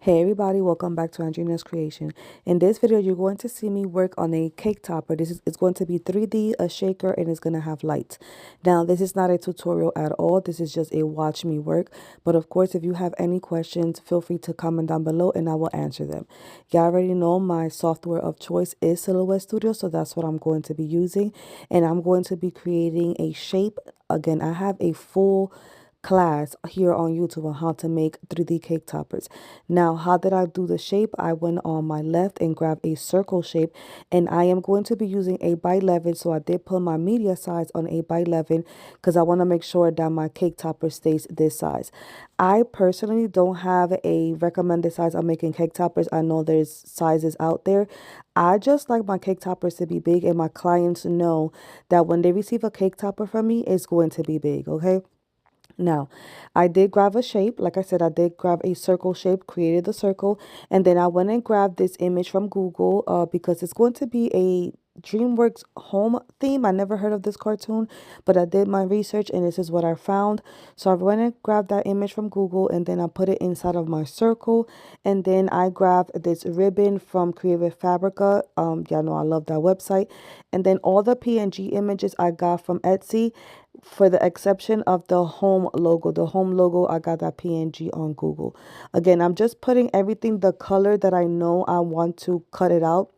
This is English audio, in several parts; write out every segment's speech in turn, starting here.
Hey everybody, welcome back to Andrina's Creation. In this video, you're going to see me work on a cake topper. It's going to be 3D, a shaker, and it's going to have lights. Now, this is not a tutorial at all. This is just a watch me work. But of course, if you have any questions, feel free to comment down below and I will answer them. You already know my software of choice is Silhouette Studio, so that's what I'm going to be using. And I'm going to be creating a shape. Again, I have a full class here on YouTube on how to make 3D cake toppers. Now, how did I do the shape? I went on my left and grabbed a circle shape, and I am going to be using 8x11, so I did put my media size on 8x11 because I want to make sure that my cake topper stays this size. I personally don't have a recommended size on making cake toppers. I know there's sizes out there. I just like my cake toppers to be big, and my clients know that when they receive a cake topper from me, it's going to be big, okay? Now, I did grab a shape. Like I said, I did grab a circle shape, created the circle, and then I went and grabbed this image from Google because it's going to be a DreamWorks home theme. I never heard of this cartoon, but I did my research and this is what I found. So I went and grabbed that image from Google and then I put it inside of my circle. And then I grabbed this ribbon from Creative Fabrica. Y'all know I love that website. And then all the PNG images I got from Etsy, for the exception of the home logo. The home logo, I got that PNG on Google. Again, I'm just putting everything the color that I know I want to cut it out.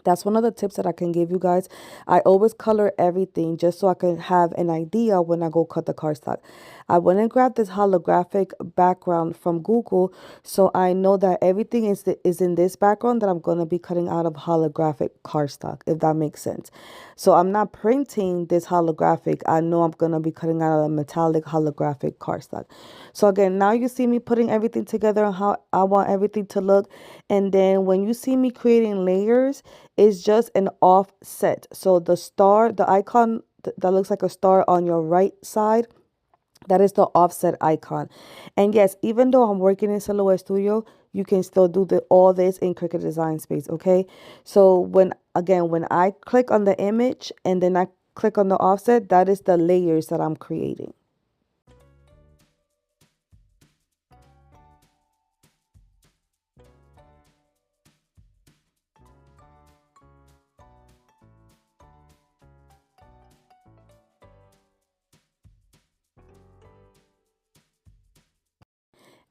That's one of the tips that I can give you guys. I always color everything just so I can have an idea when I go cut the cardstock. I went and grabbed this holographic background from Google, so I know that everything is in this background that I'm going to be cutting out of holographic cardstock, if that makes sense. So I'm not printing this holographic. I know I'm going to be cutting out a metallic holographic cardstock. So again, now you see me putting everything together and how I want everything to look. And then when you see me creating layers, it's just an offset. So the star, the icon that looks like a star on your right side, that is the offset icon. And yes, even though I'm working in Silhouette Studio, you can still do all this in Cricut Design Space, okay? So when I click on the image and then I click on the offset, that is the layers that I'm creating.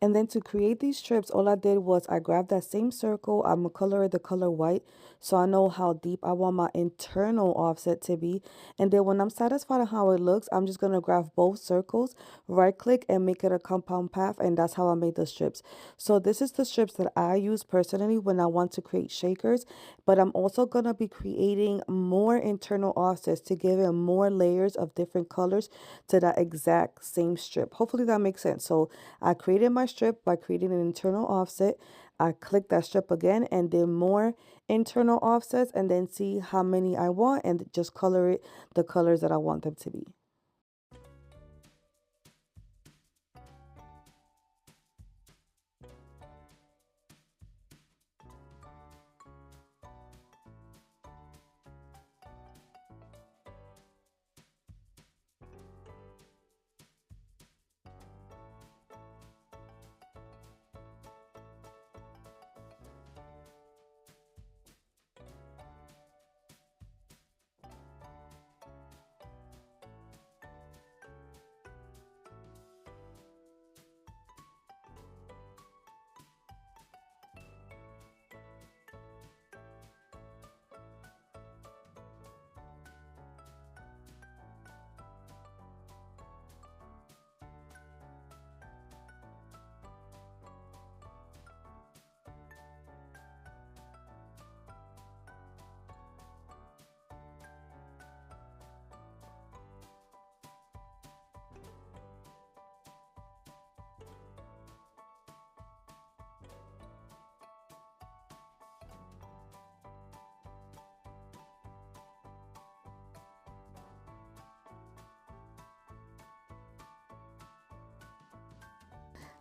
And then to create these strips, all I did was I grabbed that same circle. I'm going to color it the color white so I know how deep I want my internal offset to be. And then when I'm satisfied on how it looks, I'm just going to grab both circles, right click and make it a compound path. And that's how I made the strips. So this is the strips that I use personally when I want to create shakers. But I'm also going to be creating more internal offsets to give it more layers of different colors to that exact same strip. Hopefully that makes sense. So I created my strip by creating an internal offset. I click that strip again and then more internal offsets and then see how many I want and just color it the colors that I want them to be.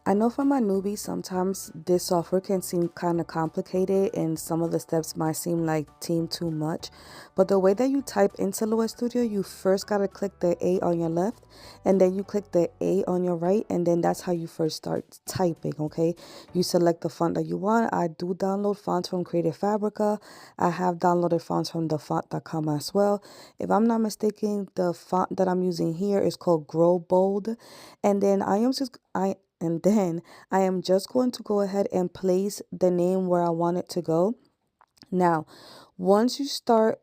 I know for my newbies, sometimes this software can seem kind of complicated and some of the steps might seem like too much. But the way that you type in Silhouette Studio, you first got to click the A on your left and then you click the A on your right, and then that's how you first start typing, okay? You select the font that you want. I do download fonts from Creative Fabrica. I have downloaded fonts from the font.com as well. If I'm not mistaken, the font that I'm using here is called Grow Bold. And then I am just going to go ahead and place the name where I want it to go. Now, once you start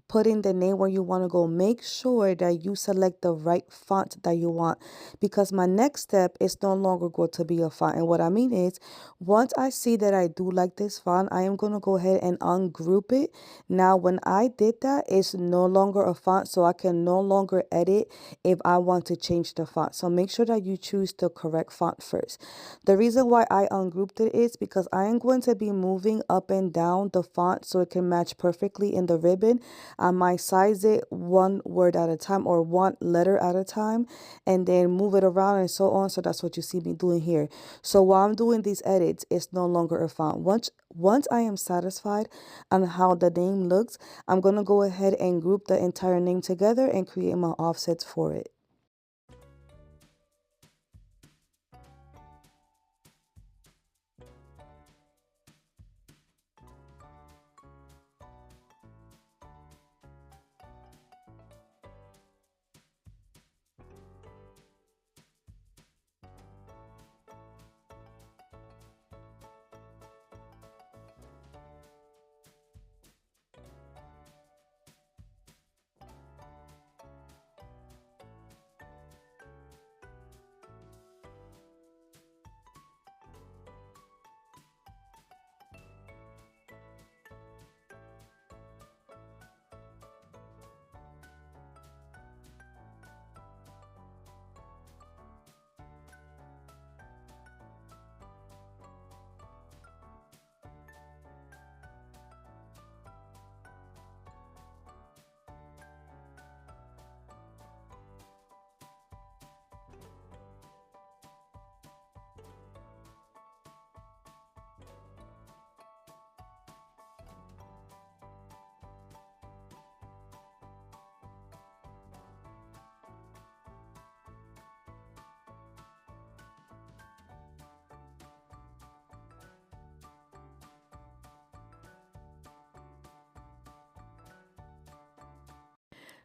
putting the name where you want to go, make sure that you select the right font that you want, because my next step is no longer going to be a font. And what I mean is, once I see that I do like this font, I am going to go ahead and ungroup it. Now when I did that, it's no longer a font, so I can no longer edit if I want to change the font. So make sure that you choose the correct font first. The reason why I ungrouped it is because I am going to be moving up and down the font so it can match perfectly in the ribbon. I might size it one word at a time or one letter at a time and then move it around and so on. So that's what you see me doing here. So while I'm doing these edits, it's no longer a font. Once I am satisfied on how the name looks, I'm going to go ahead and group the entire name together and create my offsets for it.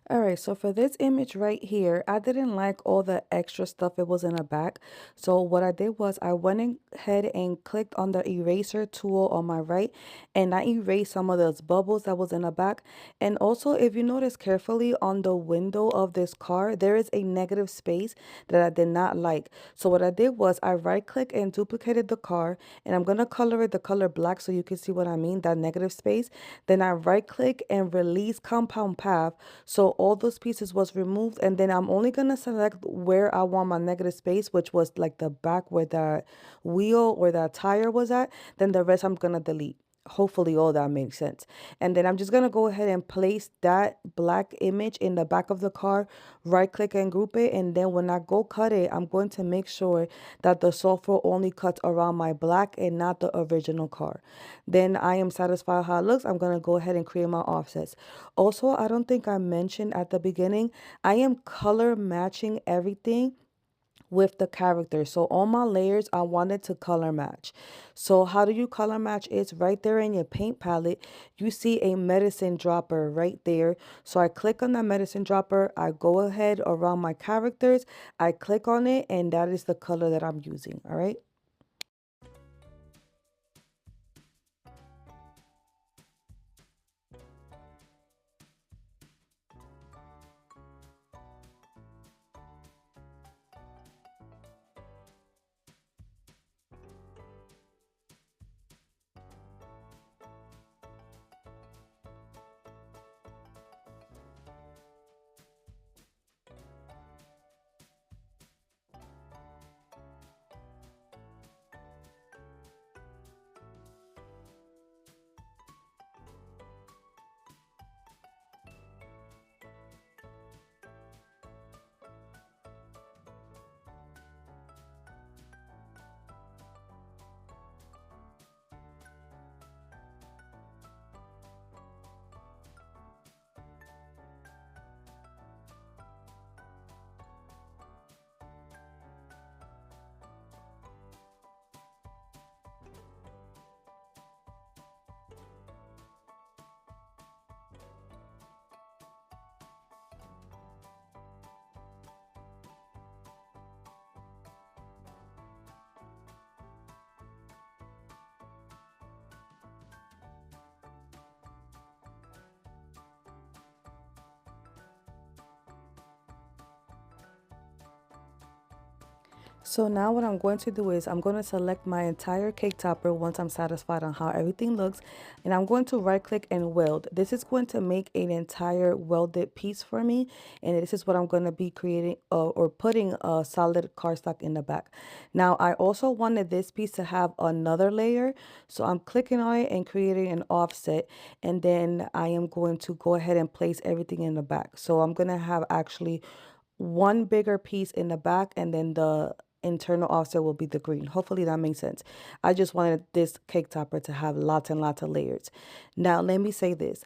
All right, so for this image right here, I didn't like all the extra stuff it was in the back. So what I did was I went ahead and clicked on the eraser tool on my right, and I erased some of those bubbles that was in the back. And also, if you notice carefully on the window of this car, there is a negative space that I did not like. So what I did was I right click and duplicated the car, and I'm gonna color it the color black so you can see what I mean, that negative space. Then I right click and release compound path. So all those pieces was removed, and then I'm only gonna select where I want my negative space, which was like the back where the wheel or the tire was at. Then the rest I'm gonna delete. Hopefully all that makes sense. And then I'm just gonna go ahead and place that black image in the back of the car, right click and group it, and then when I go cut it, I'm going to make sure that the software only cuts around my black and not the original car. Then I am satisfied how it looks. I'm gonna go ahead and create my offsets. Also, I don't think I mentioned at the beginning, I am color matching everything with the character. So all my layers, I wanted to color match. So how do you color match? It's right there in your paint palette. You see a medicine dropper right there. So I click on that medicine dropper. I go ahead around my characters. I click on it, and that is the color that I'm using. All right. So now what I'm going to do is I'm going to select my entire cake topper once I'm satisfied on how everything looks. And I'm going to right click and weld. This is going to make an entire welded piece for me. And this is what I'm going to be creating or putting a solid cardstock in the back. Now I also wanted this piece to have another layer. So I'm clicking on it and creating an offset. And then I am going to go ahead and place everything in the back. So I'm going to have actually one bigger piece in the back, and then the internal offset will be the green. Hopefully that makes sense. I just wanted this cake topper to have lots and lots of layers. Now let me say this.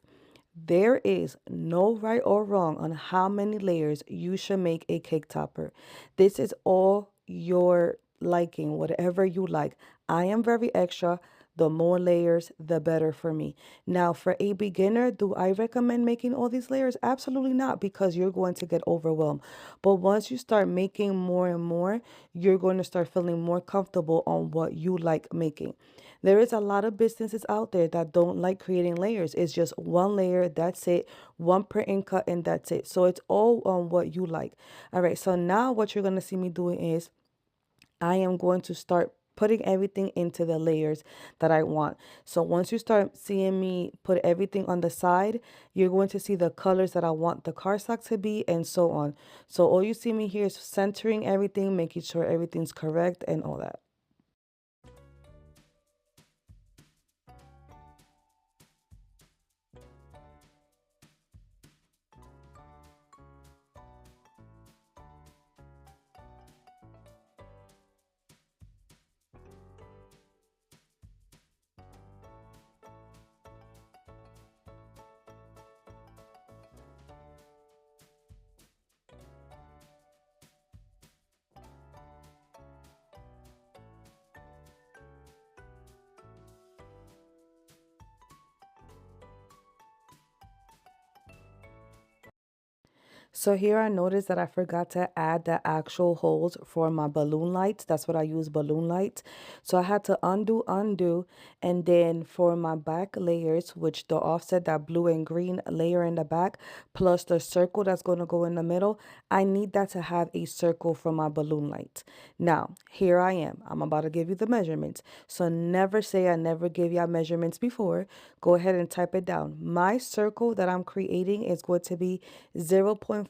There is no right or wrong on how many layers you should make a cake topper. This is all your liking, whatever you like. I am very extra. The more layers, the better for me. Now, for a beginner, do I recommend making all these layers? Absolutely not, because you're going to get overwhelmed. But once you start making more and more, you're going to start feeling more comfortable on what you like making. There is a lot of businesses out there that don't like creating layers. It's just one layer, that's it, one print and cut, and that's it. So it's all on what you like. All right, so now what you're going to see me doing is I am going to start putting everything into the layers that I want. So once you start seeing me put everything on the side, you're going to see the colors that I want the cardstock to be, and so on. So all you see me here is centering everything, making sure everything's correct and all that. So here I noticed that I forgot to add the actual holes for my balloon lights. That's what I use, balloon lights. So I had to undo. And then for my back layers, which the offset, that blue and green layer in the back, plus the circle that's going to go in the middle, I need that to have a circle for my balloon lights. Now, here I am. I'm about to give you the measurements. So never say I never gave y'all measurements before. Go ahead and type it down. My circle that I'm creating is going to be 0.5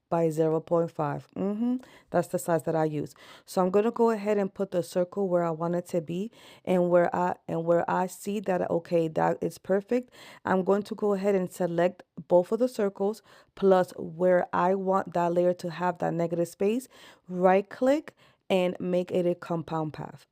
by 0.5. That's the size that I use. So I'm going to go ahead and put the circle where I want it to be, and where I see that okay, that is perfect. I'm going to go ahead and select both of the circles plus where I want that layer to have that negative space. Right click and make it a compound path.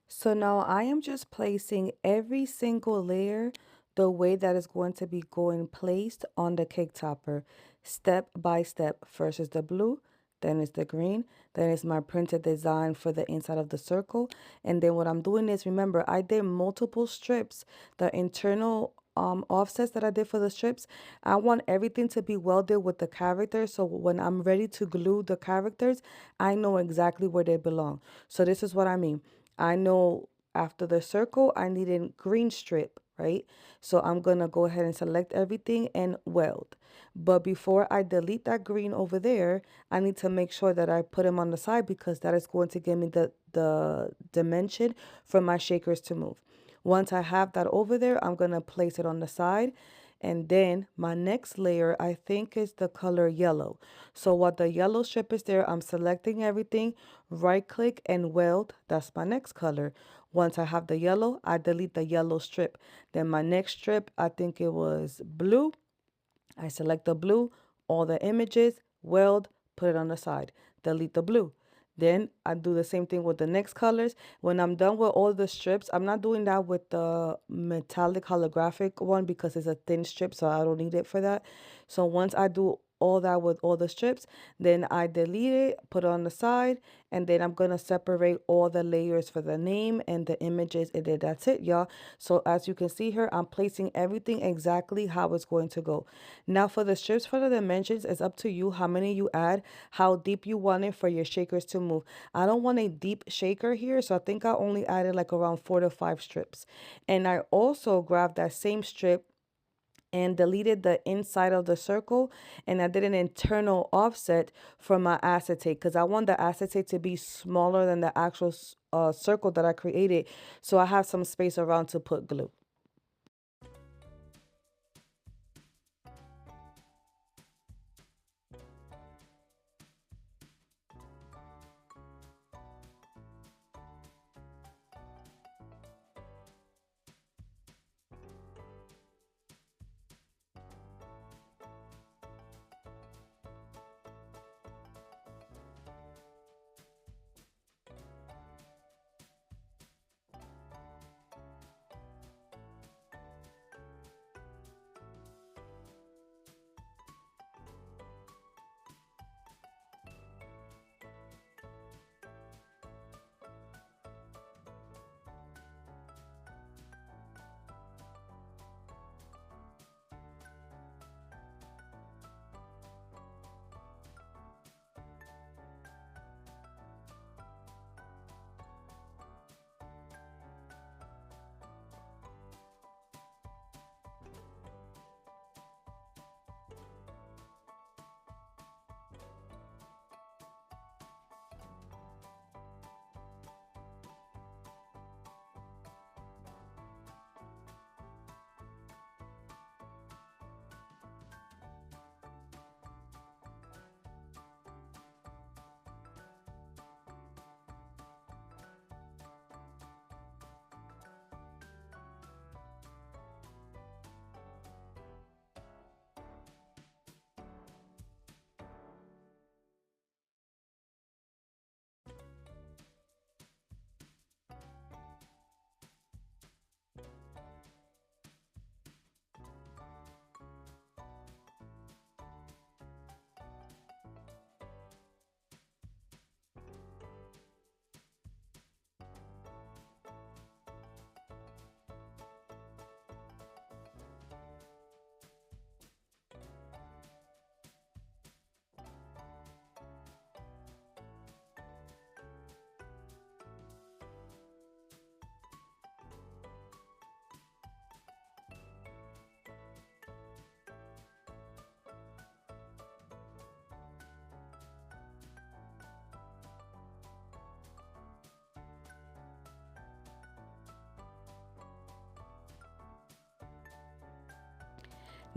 So now I am just placing every single layer the way that is going to be going placed on the cake topper, step by step. First is the blue, then is the green, then is my printed design for the inside of the circle. And then what I'm doing is, remember, I did multiple strips. The internal offsets that I did for the strips, I want everything to be welded with the characters. So when I'm ready to glue the characters, I know exactly where they belong. So this is what I mean. I know after the circle, I need a green strip, right? So I'm going to go ahead and select everything and weld. But before I delete that green over there, I need to make sure that I put them on the side, because that is going to give me the dimension for my shakers to move. Once I have that over there, I'm going to place it on the side. And then my next layer, I think, is the color yellow. So what the yellow strip is there, I'm selecting everything, right click and weld. That's my next color. Once I have the yellow, I delete the yellow strip. Then my next strip, I think it was blue. I select the blue, all the images, weld, put it on the side. Delete the blue. Then I do the same thing with the next colors. When I'm done with all the strips, I'm not doing that with the metallic holographic one because it's a thin strip, so I don't need it for that. So once I do all that with all the strips, then I delete it, put it on the side, and then I'm gonna separate all the layers for the name and the images, and then that's it, y'all. So as you can see here, I'm placing everything exactly how it's going to go. Now for the strips, for the dimensions, it's up to you how many you add, how deep you want it for your shakers to move. I don't want a deep shaker here, so I think I only added like around 4 to 5 strips. And I also grabbed that same strip and deleted the inside of the circle, and I did an internal offset for my acetate because I want the acetate to be smaller than the actual circle that I created, so I have some space around to put glue.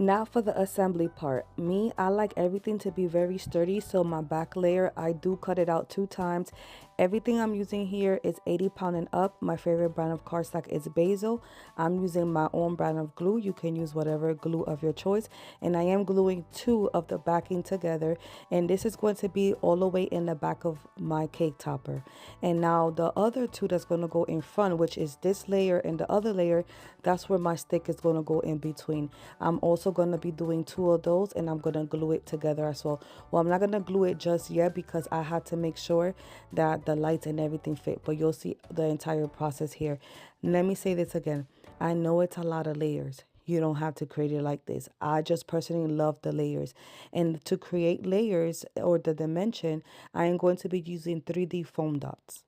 Now for the assembly part. Me, I like everything to be very sturdy, so my back layer, I do cut it out 2 times. Everything I'm using here is 80 pound and up. My favorite brand of cardstock is Bazzil. I'm using my own brand of glue. You can use whatever glue of your choice. And I am gluing 2 of the backing together. And this is going to be all the way in the back of my cake topper. And now the other 2 that's going to go in front, which is this layer and the other layer, that's where my stick is going to go in between. I'm also going to be doing 2 of those, and I'm going to glue it together as well. Well, I'm not going to glue it just yet because I had to make sure that the lights and everything fit, but you'll see the entire process here. Let me say this again. I know it's a lot of layers. You don't have to create it like this. I just personally love the layers. And to create layers or the dimension, I am going to be using 3D foam dots.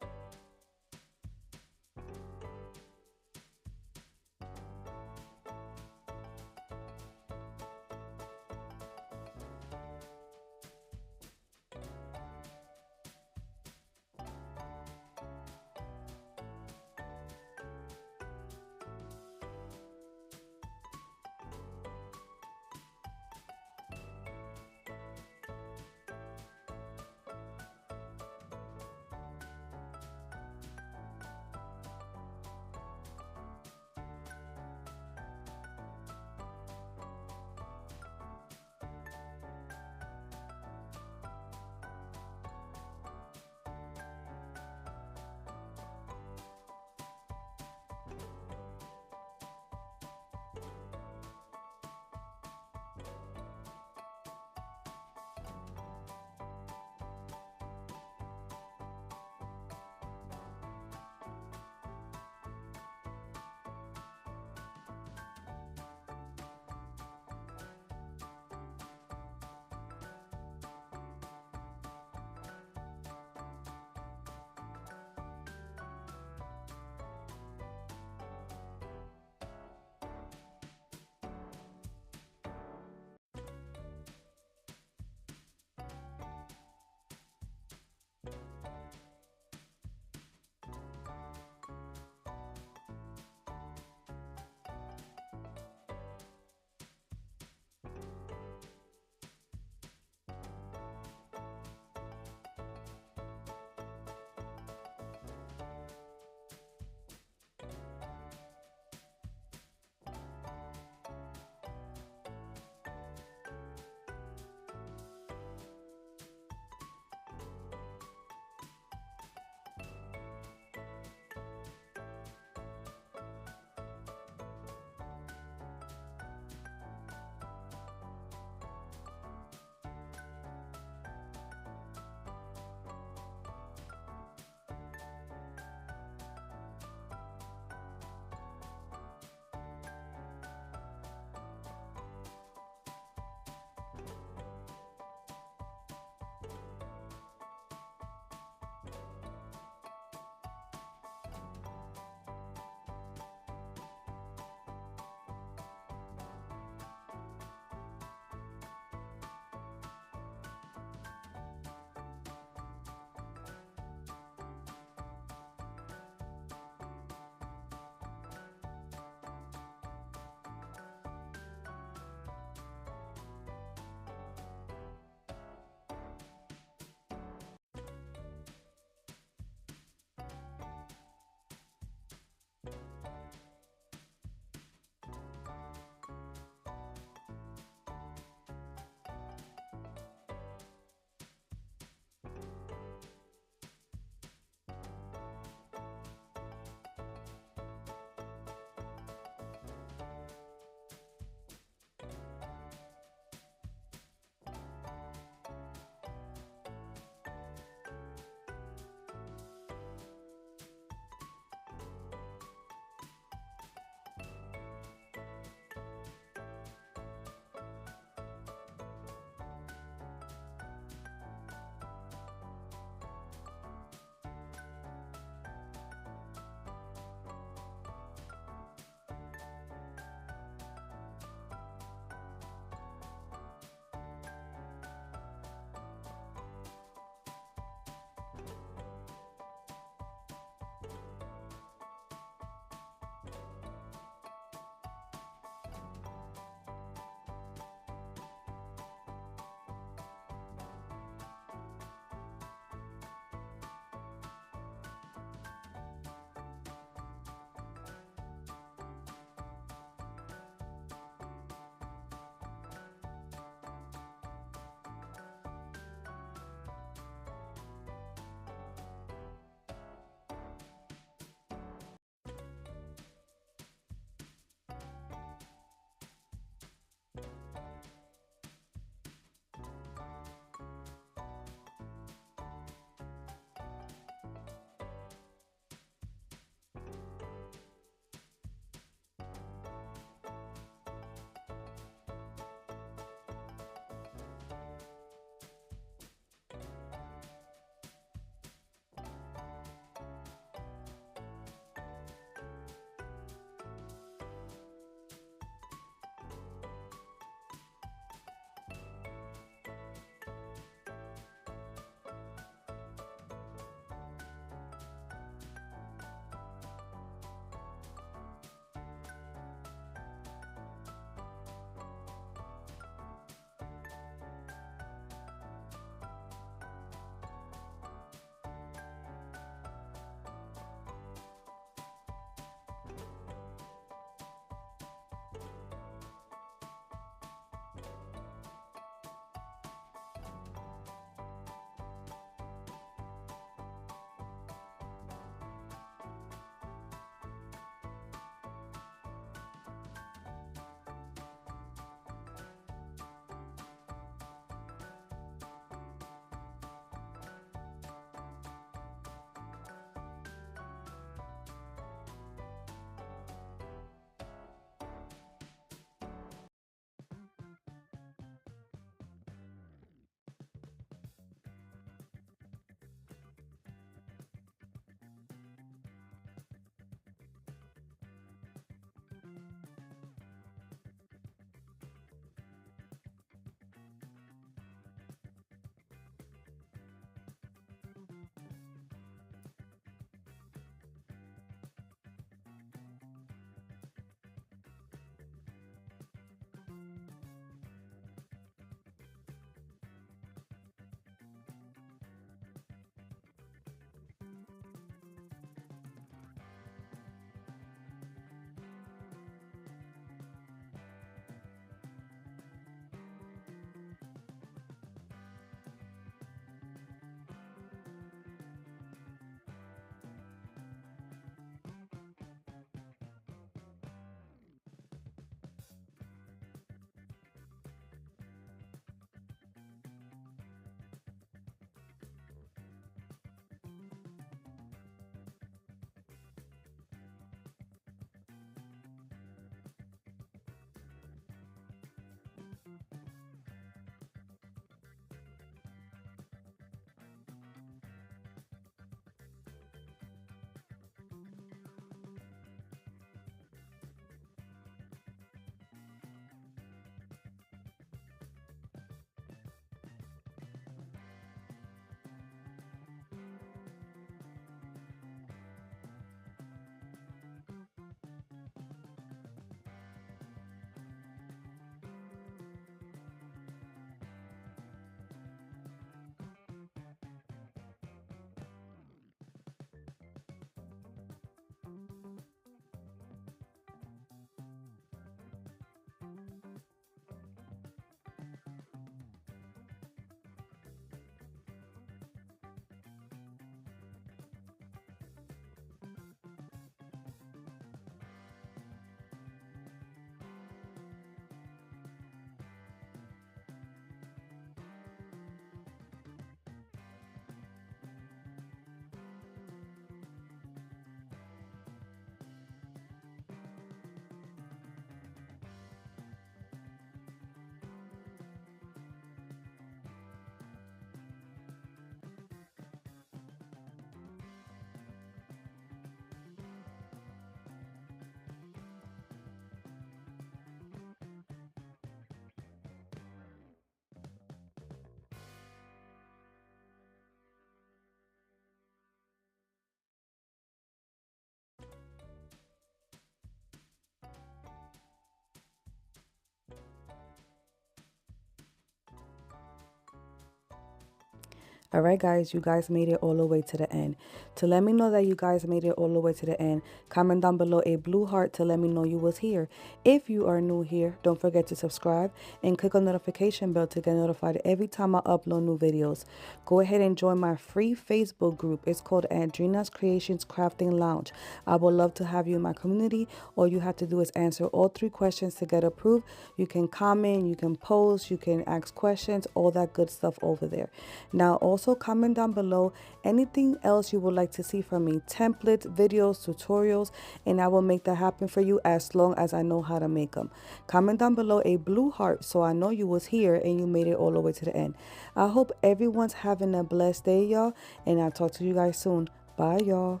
All right, guys, you guys made it all the way to the end. To let me know that you guys made it all the way to the end, comment down below a blue heart to let me know you was here. If you are new here, don't forget to subscribe and click on the notification bell to get notified every time I upload new videos. Go ahead and join my free Facebook group. It's called Andrina's Creations Crafting Lounge. I would love to have you in my community. All you have to do is answer all 3 questions to get approved. You can comment, you can post, you can ask questions, all that good stuff over there. Now also comment down below anything else you would like to see from me, templates, videos, tutorials, and I will make that happen for you as long as I know how to make them. Comment down below a blue heart so I know you was here and you made it all the way to the end. I hope everyone's having a blessed day, y'all, and I'll talk to you guys soon. Bye, y'all.